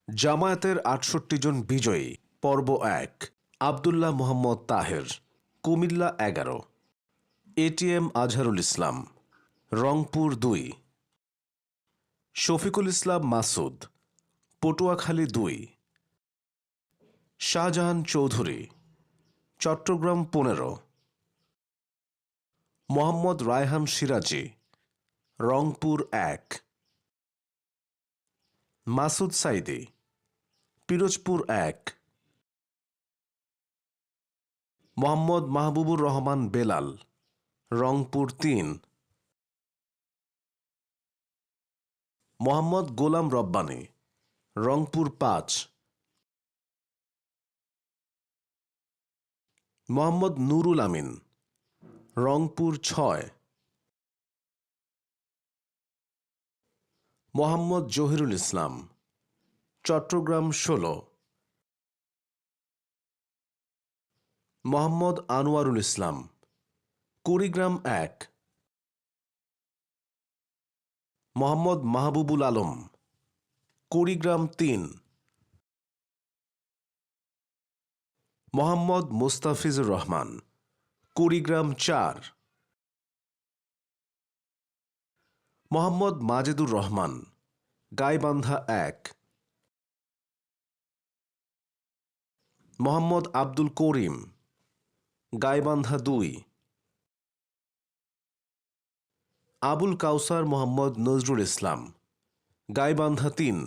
জামায়াতের ৬৮ জন বিজয়ী পর্ব ১ আব্দুল্লাহ মোহাম্মদ তাহের কুমিল্লা ১১ এটিএম আজহারুল ইসলাম রংপুর ২ শফিকুল ইসলাম মাসুদ পটুয়াখালী ২ শাহজাহান চৌধুরী চট্টগ্রাম ১৫ মোহাম্মদ রায়হান সিরাজি রংপুর ১ মাসুদ সাইদি পিরোজপুর ১ মোহাম্মদ মাহবুবুর রহমান বেলাল রংপুর ৩ মোহাম্মদ গোলাম রব্বানী রংপুর ৫ মোহাম্মদ নুরুল আমিন রংপুর ৬ মোহাম্মদ জহিরুল ইসলাম চট্টগ্রাম ১৬ মোহাম্মদ আনোয়ারুল ইসলাম কুড়িগ্রাম ১ মোহাম্মদ মাহবুবুল আলম কুড়িগ্রাম ৩ মোহাম্মদ মুস্তাফিজুর রহমান কুড়িগ্রাম ৪ মোহাম্মদ মাজেদুর রহমান গাইবান্ধা ১ মোহাম্মদ আব্দুল করিম গাইবান্ধা ২ আবুল কাউসার মোহাম্মদ নজরুল ইসলাম গাইবান্ধা ৩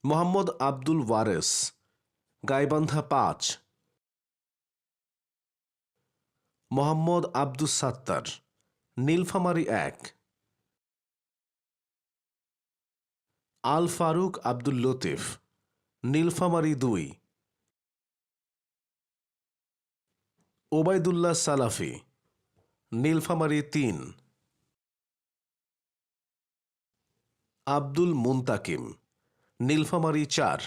মোহাম্মদ আব্দুল ওয়ারেস গাইবান্ধা ৫ মোহাম্মদ আব্দুস সাত্তার নীলফামারী ১ আল ফারুক আব্দুল লতিফ নীলফামারী ২ ওবায়দুল্লাহ সালাফি নীলফামারী ৩ আব্দুল মুন্তাকিম নীলফামারী ৪